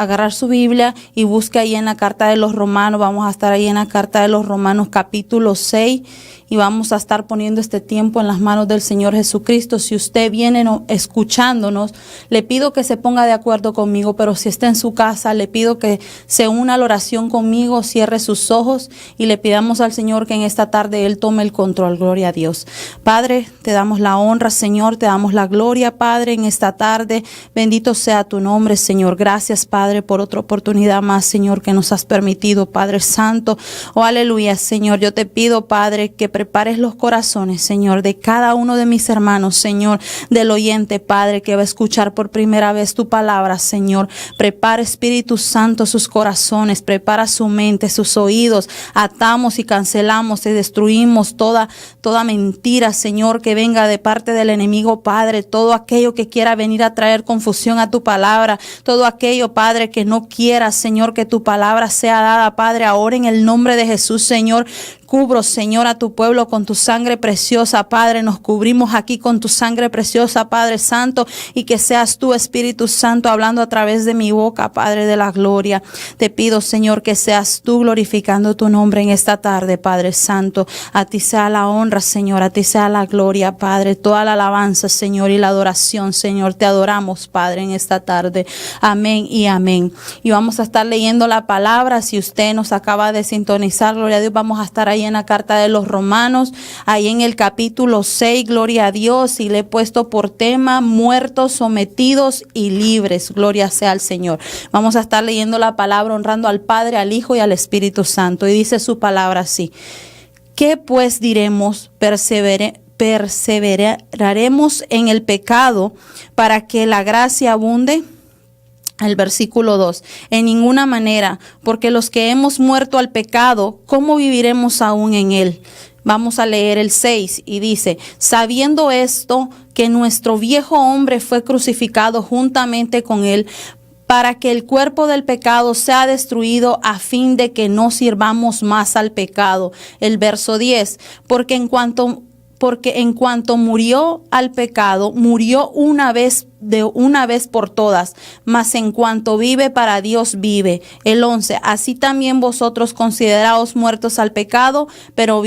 agarrar su Biblia y busque ahí en la carta de los Romanos. Vamos a estar ahí en la carta de los Romanos capítulo 6 y vamos a estar poniendo este tiempo en las manos del Señor Jesucristo. Si usted viene escuchándonos, le pido que se ponga de acuerdo conmigo, pero si está en su casa, le pido que se una a la oración conmigo, cierre sus ojos y le pidamos al Señor que en esta tarde Él tome el control. Gloria a Dios. Padre, te damos la honra, Señor, te damos la gloria, Padre, en esta tarde. Bendito sea tu nombre, Señor. Gracias, Padre, por otra oportunidad más, Señor, que nos has permitido, Padre Santo. Oh, aleluya, Señor. Yo te pido, Padre, que prepares los corazones, Señor, de cada uno de mis hermanos, Señor, del oyente, Padre, que va a escuchar por primera vez tu palabra, Señor. Prepara, Espíritu Santo, sus corazones, prepara su mente, sus oídos. Atamos y cancelamos y destruimos toda mentira, Señor, que venga de parte del enemigo, Padre. Todo aquello que quiera venir a traer confusión a tu palabra, todo aquello, Padre, que no quiera, Señor, que tu palabra sea dada, Padre, ahora en el nombre de Jesús, Señor. Cubro, Señor, a tu pueblo con tu sangre preciosa, Padre. Nos cubrimos aquí con tu sangre preciosa, Padre Santo, y que seas tú, Espíritu Santo, hablando a través de mi boca, Padre de la gloria. Te pido, Señor, que seas tú glorificando tu nombre en esta tarde, Padre Santo. A ti sea la honra, Señor, a ti sea la gloria, Padre. Toda la alabanza, Señor, y la adoración, Señor. Te adoramos, Padre, en esta tarde. Amén y amén. Y vamos a estar leyendo la palabra. Si usted nos acaba de sintonizar, gloria a Dios, vamos a estar ahí en la carta de los Romanos, ahí en el capítulo 6, gloria a Dios, y le he puesto por tema muertos, sometidos y libres. Gloria sea al Señor. Vamos a estar leyendo la palabra, honrando al Padre, al Hijo y al Espíritu Santo. Y dice su palabra así: ¿qué pues diremos? ¿Perseveraremos en el pecado para que la gracia abunde? El versículo 2, en ninguna manera, porque los que hemos muerto al pecado, ¿cómo viviremos aún en él? Vamos a leer el 6 y dice: sabiendo esto, que nuestro viejo hombre fue crucificado juntamente con él, para que el cuerpo del pecado sea destruido, a fin de que no sirvamos más al pecado. El verso 10, porque en cuanto murió al pecado, murió una vez por todas, mas en cuanto vive, para Dios vive. El 11, así también vosotros consideraos muertos al pecado, pero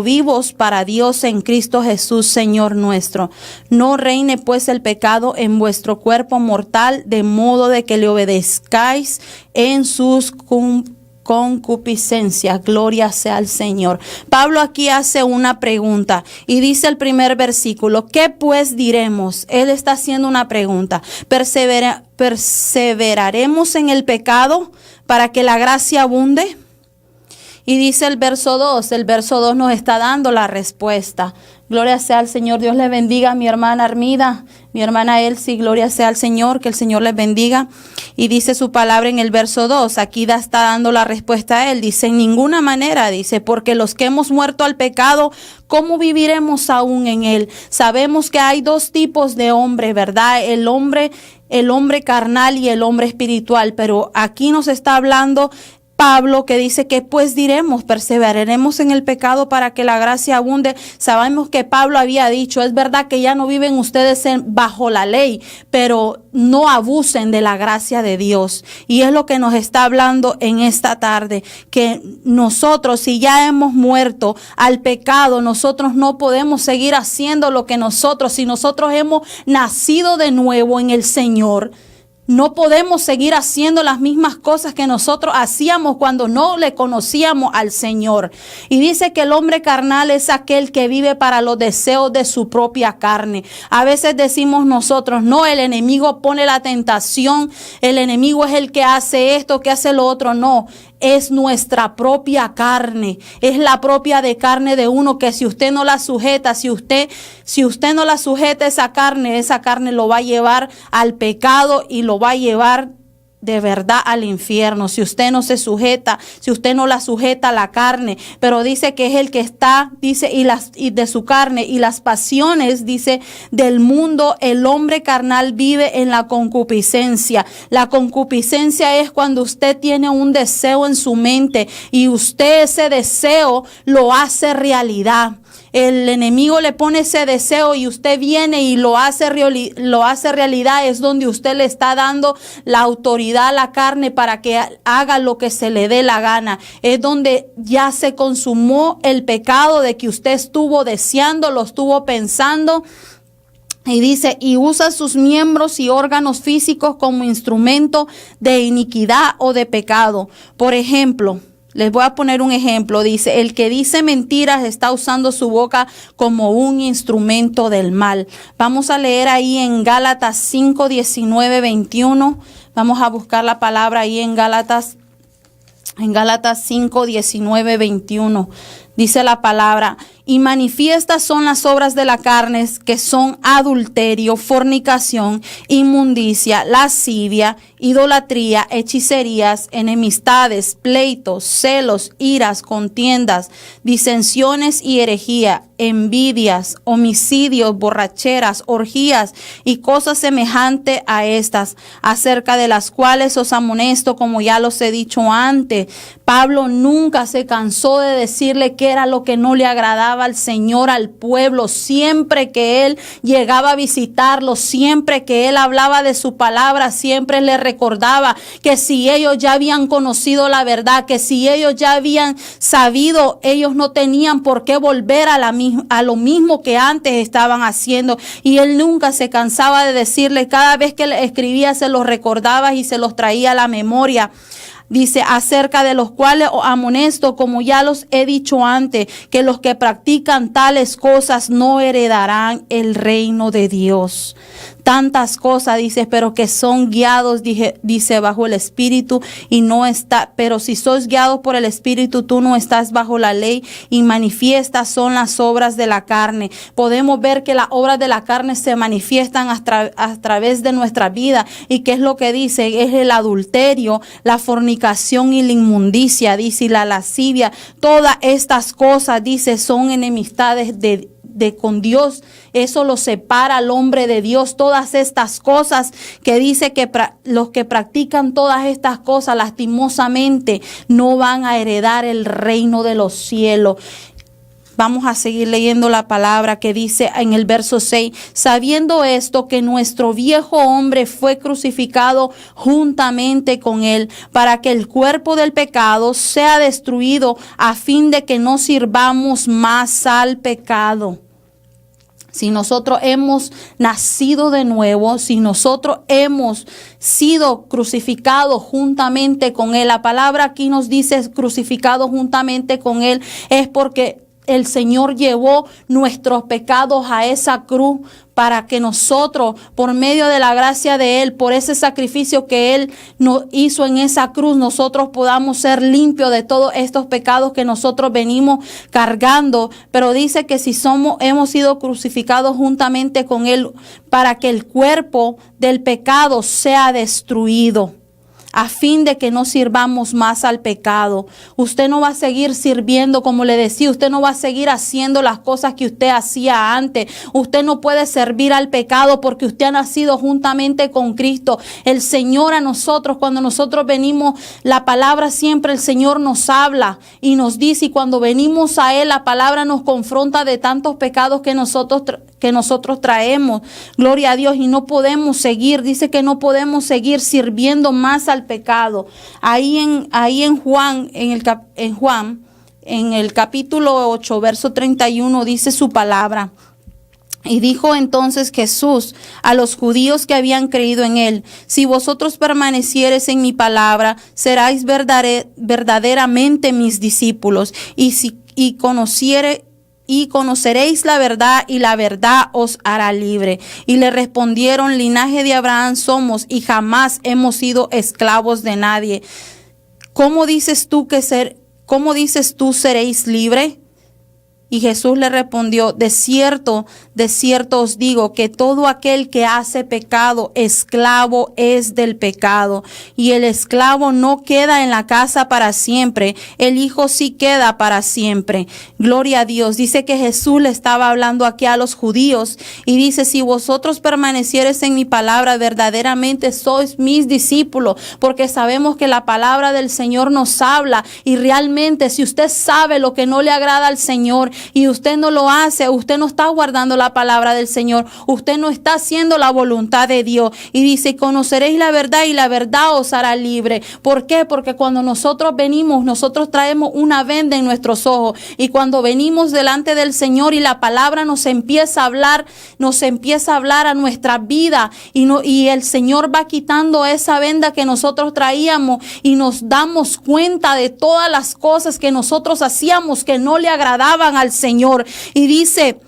vivos para Dios en Cristo Jesús, Señor nuestro. No reine pues el pecado en vuestro cuerpo mortal, de modo de que le obedezcáis en sus concupiscencia. Gloria sea al Señor. Pablo aquí hace una pregunta y dice el primer versículo: ¿qué pues diremos? Él está haciendo una pregunta. ¿Perseveraremos en el pecado para que la gracia abunde? Y dice el verso 2 nos está dando la respuesta. Gloria sea al Señor. Dios le bendiga a mi hermana Armida, mi hermana Elsie. Gloria sea al Señor, que el Señor les bendiga. Y dice su palabra en el verso 2, aquí está dando la respuesta a él. Dice: en ninguna manera, dice, porque los que hemos muerto al pecado, ¿cómo viviremos aún en él? Sabemos que hay dos tipos de hombre, ¿verdad? El hombre carnal y el hombre espiritual. Pero aquí nos está hablando Pablo, que dice que pues diremos, perseveraremos en el pecado para que la gracia abunde. Sabemos que Pablo había dicho: es verdad que ya no viven ustedes bajo la ley, pero no abusen de la gracia de Dios. Y es lo que nos está hablando en esta tarde, que nosotros, si ya hemos muerto al pecado, nosotros no podemos seguir haciendo lo que si nosotros hemos nacido de nuevo en el Señor, no podemos seguir haciendo las mismas cosas que nosotros hacíamos cuando no le conocíamos al Señor. Y dice que el hombre carnal es aquel que vive para los deseos de su propia carne. A veces decimos nosotros: no, el enemigo pone la tentación, el enemigo es el que hace esto, que hace lo otro. No, es nuestra propia carne, es la propia de carne de uno, que si usted no la sujeta, si usted no la sujeta, esa carne lo va a llevar al pecado y lo va a llevar de verdad al infierno. Si usted no se sujeta, si usted no la sujeta a la carne. Pero dice que es el que está, dice, y de su carne y las pasiones, dice, del mundo. El hombre carnal vive en la concupiscencia. La concupiscencia es cuando usted tiene un deseo en su mente y usted ese deseo lo hace realidad. el enemigo le pone ese deseo y usted viene y lo hace realidad, es donde usted le está dando la autoridad a la carne para que haga lo que se le dé la gana. Es donde ya se consumó el pecado de que usted estuvo deseando, lo estuvo pensando. Y dice, y usa sus miembros y órganos físicos como instrumento de iniquidad o de pecado. Por ejemplo, les voy a poner un ejemplo. Dice, el que dice mentiras está usando su boca como un instrumento del mal. Vamos a leer ahí en Gálatas 5, 19, 21. Vamos a buscar la palabra ahí en Gálatas 5, 19, 21. Dice la palabra, y manifiestas son las obras de la carne, que son adulterio, fornicación, inmundicia, lascivia, idolatría, hechicerías, enemistades, pleitos, celos, iras, contiendas, disensiones y herejía, envidias, homicidios, borracheras, orgías y cosas semejantes a estas, acerca de las cuales os amonesto, como ya los he dicho antes. Pablo nunca se cansó de decirle qué era lo que no le agradaba al Señor, al pueblo. Siempre que él llegaba a visitarlo, siempre que él hablaba de su palabra, siempre le recordaba que si ellos ya habían conocido la verdad, que si ellos ya habían sabido, ellos no tenían por qué volver a lo mismo que antes estaban haciendo. Y él nunca se cansaba de decirle, cada vez que le escribía se los recordaba y se los traía a la memoria. Dice, acerca de los cuales os amonesto, como ya los he dicho antes, que los que practican tales cosas no heredarán el reino de Dios. Tantas cosas, dice, pero que son guiados, dice, bajo el Espíritu y no está, pero si sois guiados por el Espíritu, tú no estás bajo la ley, y manifiestas son las obras de la carne. Podemos ver que las obras de la carne se manifiestan a través de nuestra vida. ¿Y qué es lo que dice? Es el adulterio, la fornicación y la inmundicia, dice, y la lascivia. Todas estas cosas, dice, son enemistades de con Dios. Eso lo separa al hombre de Dios. Todas estas cosas que dice que los que practican todas estas cosas lastimosamente no van a heredar el reino de los cielos. Vamos a seguir leyendo la palabra que dice en el verso 6, sabiendo esto, que nuestro viejo hombre fue crucificado juntamente con él, para que el cuerpo del pecado sea destruido, a fin de que no sirvamos más al pecado. Si nosotros hemos nacido de nuevo, si nosotros hemos sido crucificados juntamente con él, la palabra aquí nos dice crucificados juntamente con él, es porque el Señor llevó nuestros pecados a esa cruz para que nosotros, por medio de la gracia de Él, por ese sacrificio que Él nos hizo en esa cruz, nosotros podamos ser limpios de todos estos pecados que nosotros venimos cargando. Pero dice que si hemos sido crucificados juntamente con Él, para que el cuerpo del pecado sea destruido, a fin de que no sirvamos más al pecado. Usted no va a seguir sirviendo, como le decía, usted no va a seguir haciendo las cosas que usted hacía antes. Usted no puede servir al pecado porque usted ha nacido juntamente con Cristo. El Señor a nosotros, cuando nosotros venimos, la palabra siempre el Señor nos habla y nos dice, y cuando venimos a Él, la palabra nos confronta de tantos pecados que nosotros traemos. Gloria a Dios. Y no podemos seguir, dice que no podemos seguir sirviendo más al pecado. Ahí en Juan, en el capítulo 8, verso 31, dice su palabra. Y dijo entonces Jesús a los judíos que habían creído en él: si vosotros permaneciereis en mi palabra, seráis verdaderamente mis discípulos, y conoceréis la verdad, y la verdad os hará libre. Y le respondieron: linaje de Abraham somos, y jamás hemos sido esclavos de nadie. ¿Cómo dices tú seréis libre? Y Jesús le respondió: de cierto os digo, que todo aquel que hace pecado, esclavo es del pecado. Y el esclavo no queda en la casa para siempre, el hijo sí queda para siempre. Gloria a Dios. Dice que Jesús le estaba hablando aquí a los judíos y dice: si vosotros permaneciereis en mi palabra, verdaderamente sois mis discípulos, porque sabemos que la palabra del Señor nos habla. Y realmente, si usted sabe lo que no le agrada al Señor, y usted no lo hace, usted no está guardando la palabra del Señor, usted no está haciendo la voluntad de Dios. Y dice, conoceréis la verdad y la verdad os hará libre. ¿Por qué? Porque cuando nosotros venimos, nosotros traemos una venda en nuestros ojos, y cuando venimos delante del Señor y la palabra nos empieza a hablar a nuestra vida, y el Señor va quitando esa venda que nosotros traíamos, y nos damos cuenta de todas las cosas que nosotros hacíamos que no le agradaban al Señor. Y dice,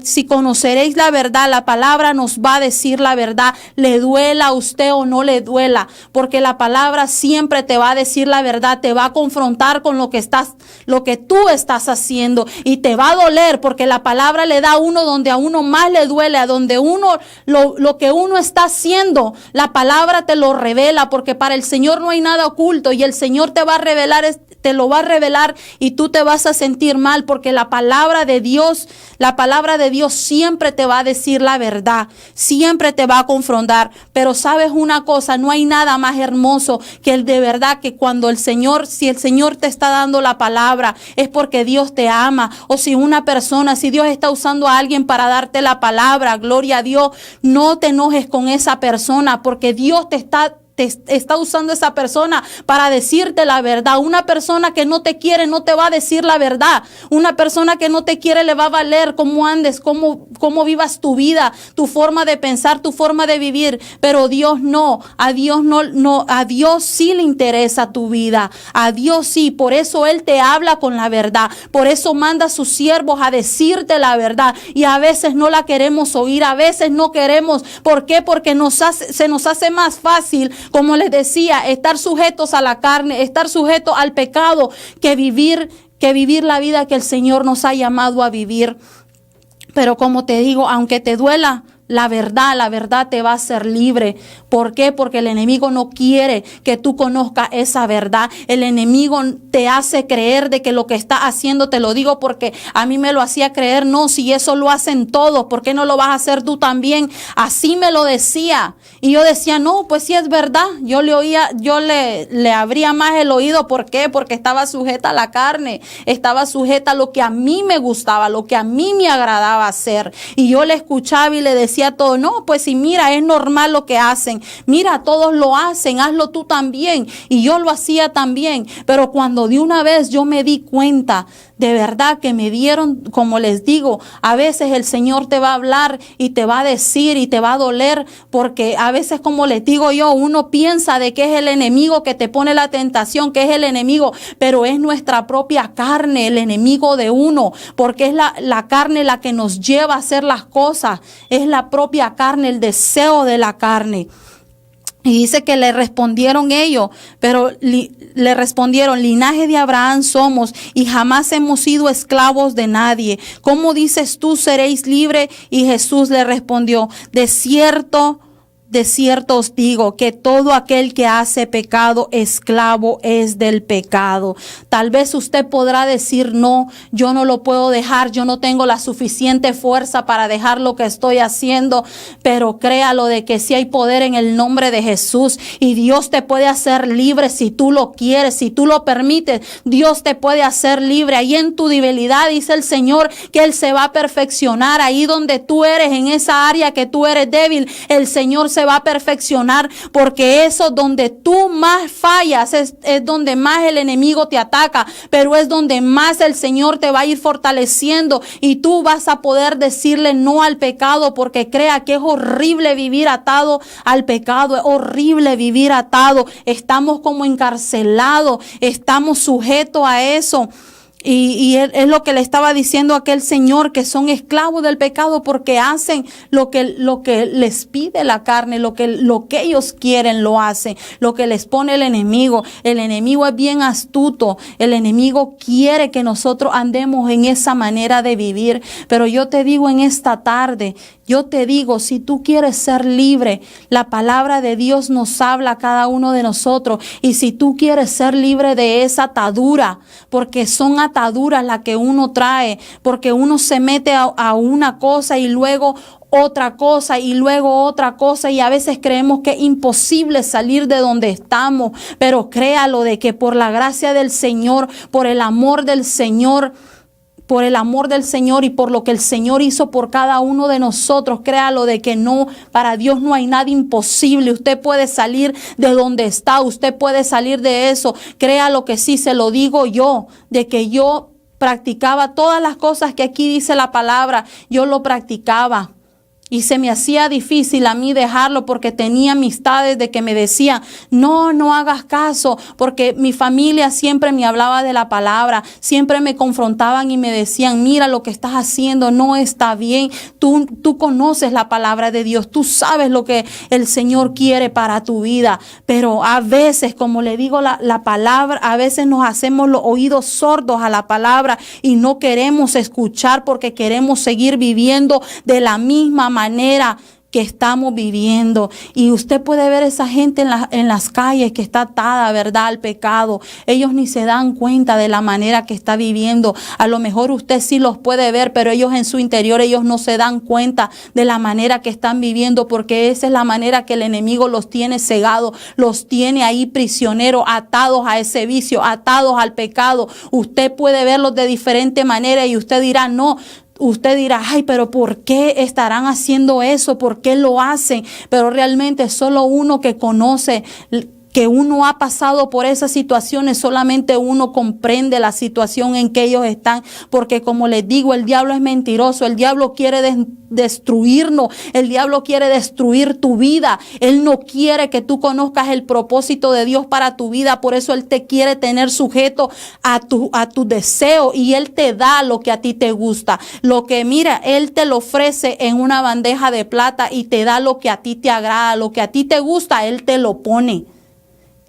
si conoceréis la verdad, la palabra nos va a decir la verdad, le duela a usted o no le duela, porque la palabra siempre te va a decir la verdad, te va a confrontar con lo que tú estás haciendo, y te va a doler, porque la palabra le da a uno donde a uno más le duele, a donde uno, lo que uno está haciendo, la palabra te lo revela, porque para el Señor no hay nada oculto, y el Señor te va a revelar, te lo va a revelar, y tú te vas a sentir mal, porque la palabra de Dios siempre te va a decir la verdad, siempre te va a confrontar. Pero sabes una cosa, no hay nada más hermoso que el de verdad, que cuando si el Señor te está dando la palabra, es porque Dios te ama. O si Dios está usando a alguien para darte la palabra, gloria a Dios, no te enojes con esa persona, porque Dios te está usando esa persona para decirte la verdad. Una persona que no te quiere no te va a decir la verdad. Una persona que no te quiere le va a valer cómo andes, cómo vivas tu vida, tu forma de pensar, tu forma de vivir. Pero Dios no. A Dios sí le interesa tu vida. A Dios sí. Por eso Él te habla con la verdad. Por eso manda a sus siervos a decirte la verdad. Y a veces no la queremos oír. A veces no queremos. ¿Por qué? Porque se nos hace más fácil, como les decía, estar sujetos a la carne, estar sujetos al pecado, que vivir la vida que el Señor nos ha llamado a vivir. Pero como te digo, aunque te duela, la verdad te va a hacer libre. ¿Por qué? Porque el enemigo no quiere que tú conozcas esa verdad. El enemigo te hace creer de que lo que está haciendo, te lo digo porque a mí me lo hacía creer, no, si eso lo hacen todos, ¿por qué no lo vas a hacer tú también? Así me lo decía. Y yo decía, no, pues sí es verdad. Yo le abría más el oído. ¿Por qué? Porque estaba sujeta a la carne, estaba sujeta a lo que a mí me gustaba, lo que a mí me agradaba hacer. Y yo le escuchaba y le decía todo, no, pues si mira, es normal lo que hacen, mira, todos lo hacen, hazlo tú también. Y yo lo hacía también, pero cuando de una vez yo me di cuenta, de verdad que me dieron, como les digo, a veces el Señor te va a hablar y te va a decir y te va a doler, porque a veces, como les digo yo, uno piensa de que es el enemigo que te pone la tentación, que es el enemigo, pero es nuestra propia carne, el enemigo de uno, porque es la carne la que nos lleva a hacer las cosas, es la propia carne, el deseo de la carne. Y dice que le respondieron ellos, pero le respondieron, linaje de Abraham somos y jamás hemos sido esclavos de nadie. ¿Cómo dices tú seréis libres? Y Jesús le respondió, de cierto os digo que todo aquel que hace pecado, esclavo es del pecado. Tal vez usted podrá decir, no, yo no lo puedo dejar, yo no tengo la suficiente fuerza para dejar lo que estoy haciendo, pero créalo de que sí hay poder en el nombre de Jesús, y Dios te puede hacer libre si tú lo quieres, si tú lo permites. Dios te puede hacer libre. Ahí en tu debilidad dice el Señor que Él se va a perfeccionar. Ahí donde tú eres, en esa área que tú eres débil, el Señor se va a perfeccionar, porque eso donde tú más fallas es donde más el enemigo te ataca, pero es donde más el Señor te va a ir fortaleciendo, y tú vas a poder decirle no al pecado, porque crea que es horrible vivir atado al pecado, es horrible vivir atado, estamos como encarcelados, estamos sujetos a eso. Y es lo que le estaba diciendo a aquel señor, que son esclavos del pecado porque hacen lo que les pide la carne, lo que ellos quieren lo hacen, lo que les pone el enemigo. El enemigo es bien astuto, el enemigo quiere que nosotros andemos en esa manera de vivir. Pero yo te digo en esta tarde, yo te digo, si tú quieres ser libre, la palabra de Dios nos habla a cada uno de nosotros. Y si tú quieres ser libre de esa atadura, porque son ataduras las que uno trae, porque uno se mete a una cosa y luego otra cosa y luego otra cosa, y a veces creemos que es imposible salir de donde estamos, pero créalo de que por la gracia del Señor, por el amor del Señor, por el amor del Señor y por lo que el Señor hizo por cada uno de nosotros, créalo de que no, para Dios no hay nada imposible. Usted puede salir de donde está, usted puede salir de eso. Créalo que sí, se lo digo yo, de que yo practicaba todas las cosas que aquí dice la palabra, yo lo practicaba. Y se me hacía difícil a mí dejarlo porque tenía amistades de que me decían, no hagas caso, porque mi familia siempre me hablaba de la palabra, siempre me confrontaban y me decían, mira lo que estás haciendo, no está bien, tú conoces la palabra de Dios, tú sabes lo que el Señor quiere para tu vida, pero a veces, como le digo la palabra, a veces nos hacemos los oídos sordos a la palabra y no queremos escuchar porque queremos seguir viviendo de la misma manera que estamos viviendo. Y usted puede ver esa gente en las calles que está atada, ¿verdad?, al pecado. Ellos ni se dan cuenta de la manera que está viviendo. A lo mejor usted sí los puede ver, pero ellos en su interior, ellos no se dan cuenta de la manera que están viviendo, porque esa es la manera que el enemigo los tiene cegados, los tiene ahí prisioneros, atados a ese vicio, atados al pecado. Usted puede verlos de diferente manera y usted dirá, no. Usted dirá, ay, pero ¿por qué estarán haciendo eso? ¿Por qué lo hacen? Pero realmente solo uno que conoce que uno ha pasado por esas situaciones, solamente uno comprende la situación en que ellos están, porque como les digo, el diablo es mentiroso, el diablo quiere destruirnos, el diablo quiere destruir tu vida, él no quiere que tú conozcas el propósito de Dios para tu vida, por eso él te quiere tener sujeto a tu deseo y él te da lo que a ti te gusta, lo que mira, él te lo ofrece en una bandeja de plata y te da lo que a ti te agrada, lo que a ti te gusta, él te lo pone.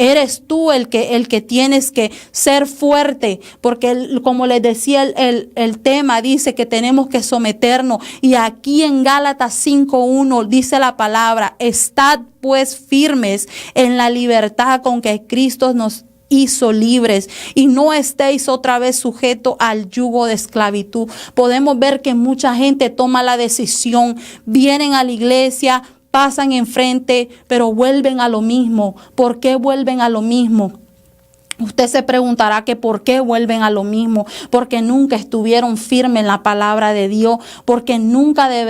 Eres tú el que tienes que ser fuerte, porque como les decía el tema, dice que tenemos que someternos. Y aquí en Gálatas 5:1 dice la palabra, estad pues firmes en la libertad con que Cristo nos hizo libres y no estéis otra vez sujetos al yugo de esclavitud. Podemos ver que mucha gente toma la decisión, vienen a la iglesia, pasan enfrente, pero vuelven a lo mismo. ¿Por qué vuelven a lo mismo? Usted se preguntará que por qué vuelven a lo mismo, porque nunca estuvieron firmes en la palabra de Dios, porque nunca de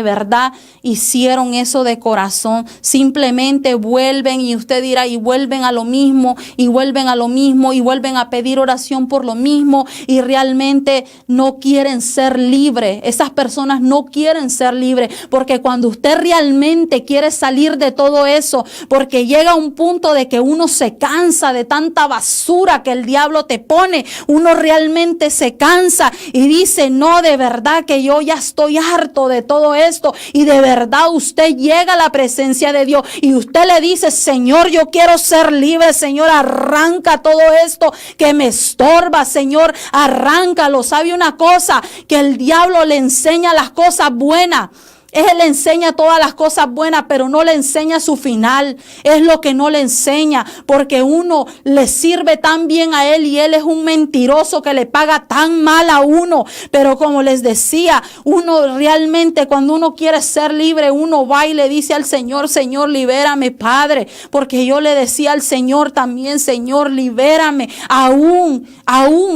verdad hicieron eso de corazón. Simplemente vuelven y usted dirá, y vuelven a lo mismo, y vuelven a lo mismo, y vuelven a pedir oración por lo mismo, y realmente no quieren ser libres. Esas personas no quieren ser libres, porque cuando usted realmente quiere salir de todo eso, porque llega un punto de que uno se cansa de tanta basura que el diablo te pone, uno realmente se cansa y dice, no, de verdad que yo ya estoy harto de todo esto, y de verdad usted llega a la presencia de Dios y usted le dice, Señor, yo quiero ser libre, Señor, arranca todo esto que me estorba, Señor, arráncalo. ¿Sabe una cosa? Que el diablo le enseña las cosas buenas. Él le enseña todas las cosas buenas, pero no le enseña su final. Es lo que no le enseña, porque uno le sirve tan bien a él y él es un mentiroso que le paga tan mal a uno. Pero como les decía, uno realmente cuando uno quiere ser libre, uno va y le dice al Señor, Señor, libérame, Padre. Porque yo le decía al Señor también, Señor, libérame. Aún,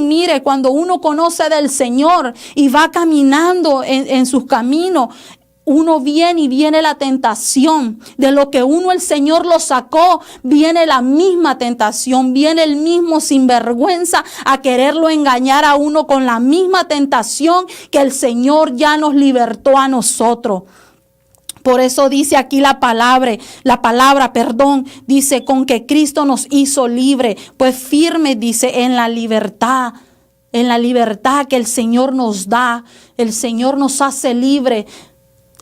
mire, cuando uno conoce del Señor y va caminando en sus caminos, uno viene la tentación de lo que el Señor lo sacó, viene la misma tentación, viene el mismo sinvergüenza a quererlo engañar a uno con la misma tentación que el Señor ya nos libertó a nosotros. Por eso dice aquí la palabra, dice con que Cristo nos hizo libre, pues firme, dice, en la libertad que el Señor nos da, el Señor nos hace libre.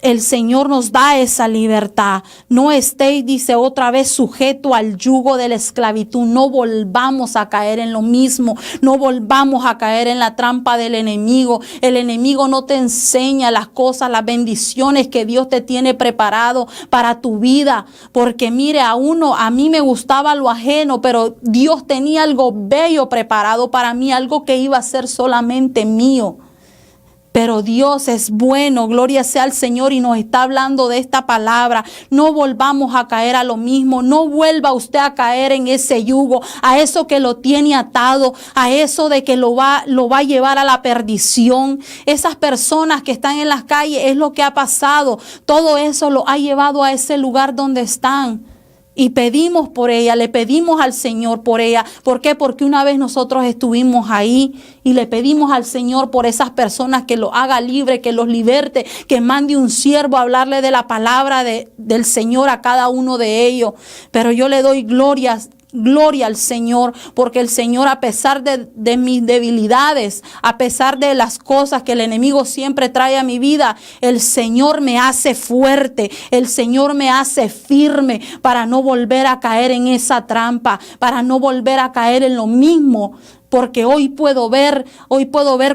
El Señor nos da esa libertad. No estéis, dice otra vez, sujeto al yugo de la esclavitud. No volvamos a caer en lo mismo. No volvamos a caer en la trampa del enemigo. El enemigo no te enseña las cosas, las bendiciones que Dios te tiene preparado para tu vida. Porque mire, a mí me gustaba lo ajeno, pero Dios tenía algo bello preparado para mí, algo que iba a ser solamente mío. Pero Dios es bueno, gloria sea al Señor, y nos está hablando de esta palabra. No volvamos a caer a lo mismo, no vuelva usted a caer en ese yugo, a eso que lo tiene atado, a eso de que lo va a llevar a la perdición. Esas personas que están en las calles, es lo que ha pasado, todo eso lo ha llevado a ese lugar donde están. Y pedimos por ella, le pedimos al Señor por ella. ¿Por qué? Porque una vez nosotros estuvimos ahí y le pedimos al Señor por esas personas que los haga libre, que los liberte, que mande un siervo a hablarle de la palabra del Señor a cada uno de ellos. Pero yo le doy gloria al Señor, porque el Señor, a pesar de mis debilidades, a pesar de las cosas que el enemigo siempre trae a mi vida, el Señor me hace fuerte, el Señor me hace firme para no volver a caer en esa trampa, para no volver a caer en lo mismo. Porque hoy puedo ver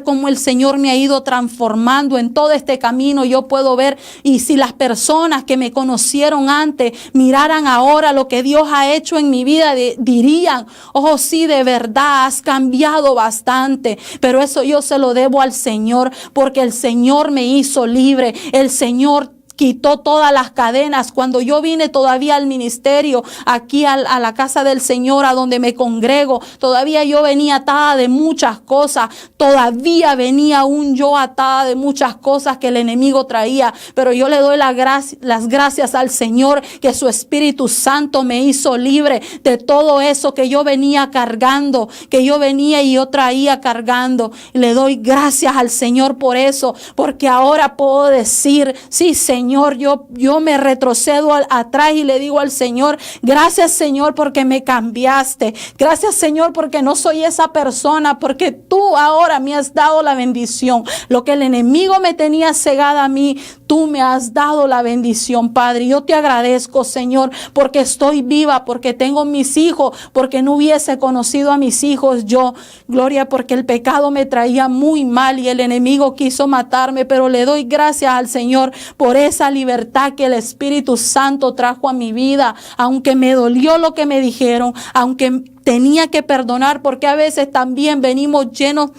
cómo el Señor me ha ido transformando en todo este camino. Yo puedo ver, y si las personas que me conocieron antes miraran ahora lo que Dios ha hecho en mi vida, dirían: oh sí, de verdad has cambiado bastante. Pero eso yo se lo debo al Señor, porque el Señor me hizo libre. El Señor quitó todas las cadenas. Cuando yo vine todavía al ministerio, aquí a la casa del Señor, a donde me congrego, todavía yo venía atada de muchas cosas. Todavía venía aún yo atada de muchas cosas que el enemigo traía. Pero yo le doy las gracias al Señor, que su Espíritu Santo me hizo libre de todo eso que yo venía cargando, que yo venía y yo traía cargando. Y le doy gracias al Señor por eso, porque ahora puedo decir: sí, Señor, yo me retrocedo atrás y le digo al Señor: gracias, Señor, porque me cambiaste. Gracias, Señor, porque no soy esa persona, porque tú ahora me has dado la bendición. Lo que el enemigo me tenía cegada a mí, tú me has dado la bendición, Padre. Yo te agradezco, Señor, porque estoy viva, porque tengo mis hijos, porque no hubiese conocido a mis hijos yo. Gloria, porque el pecado me traía muy mal y el enemigo quiso matarme, pero le doy gracias al Señor por esa libertad que el Espíritu Santo trajo a mi vida, aunque me dolió lo que me dijeron, aunque tenía que perdonar, porque a veces también venimos llenos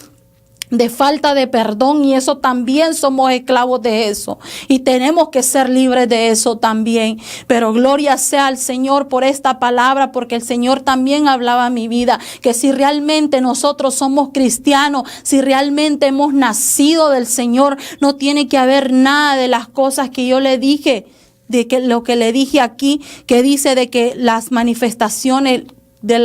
de falta de perdón, y eso también somos esclavos de eso, y tenemos que ser libres de eso también. Pero gloria sea al Señor por esta palabra, porque el Señor también hablaba a mi vida, que si realmente nosotros somos cristianos, si realmente hemos nacido del Señor, no tiene que haber nada de las cosas que yo le dije, de que lo que le dije aquí, que dice de que las manifestaciones de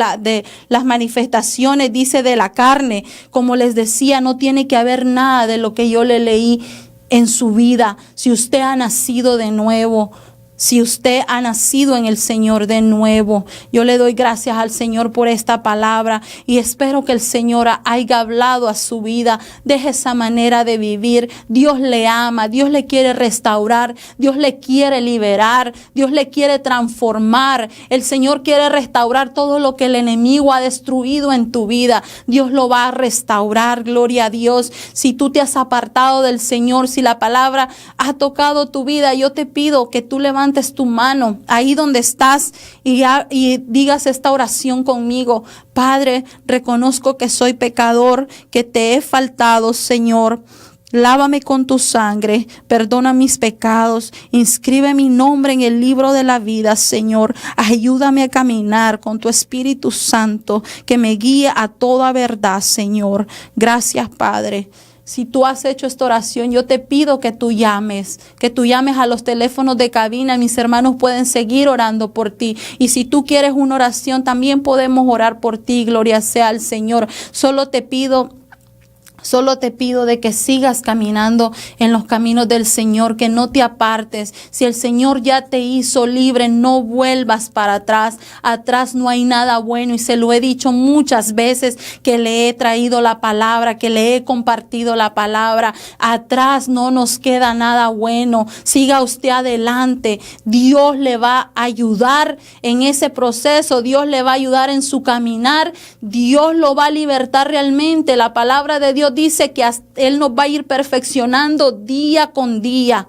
las manifestaciones, dice, de la carne, como les decía, no tiene que haber nada de lo que yo le leí en su vida. Si usted ha nacido de nuevo, si usted ha nacido en el Señor de nuevo, yo le doy gracias al Señor por esta palabra, y espero que el Señor haya hablado a su vida. Deje esa manera de vivir. Dios le ama, Dios le quiere restaurar, Dios le quiere liberar, Dios le quiere transformar. El Señor quiere restaurar todo lo que el enemigo ha destruido en tu vida. Dios lo va a restaurar, gloria a Dios. Si tú te has apartado del Señor, si la palabra ha tocado tu vida, yo te pido que tú levantes tu mano ahí donde estás y digas esta oración conmigo. Padre, reconozco que soy pecador, que te he faltado, Señor. Lávame con tu sangre, perdona mis pecados, inscribe mi nombre en el libro de la vida, Señor. Ayúdame a caminar con tu Espíritu Santo, que me guíe a toda verdad, Señor. Gracias, Padre. Si tú has hecho esta oración, yo te pido que tú llames a los teléfonos de cabina. Mis hermanos pueden seguir orando por ti. Y si tú quieres una oración, también podemos orar por ti. Gloria sea al Señor. Solo te pido de que sigas caminando en los caminos del Señor, que no te apartes. Si el Señor ya te hizo libre, no vuelvas para atrás. Atrás no hay nada bueno, y se lo he dicho muchas veces que le he traído la palabra, que le he compartido la palabra. Atrás no nos queda nada bueno. Siga usted adelante. Dios le va a ayudar en ese proceso. Dios le va a ayudar en su caminar. Dios lo va a libertar realmente. La palabra de Dios dice que Él nos va a ir perfeccionando día con día.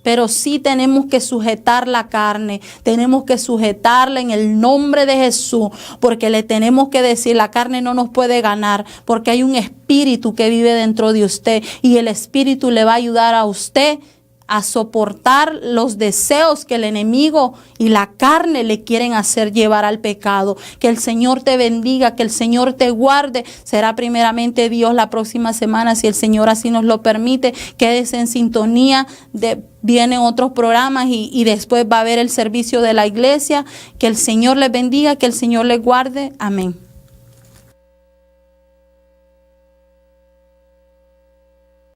Pero sí tenemos que sujetar la carne, tenemos que sujetarla en el nombre de Jesús, porque le tenemos que decir, la carne no nos puede ganar, porque hay un espíritu que vive dentro de usted y el espíritu le va a ayudar a usted a soportar los deseos que el enemigo y la carne le quieren hacer llevar al pecado. Que el Señor te bendiga, que el Señor te guarde. Será primeramente Dios la próxima semana, si el Señor así nos lo permite. Quédese en sintonía, vienen otros programas y después va a haber el servicio de la iglesia. Que el Señor les bendiga, que el Señor les guarde. Amén.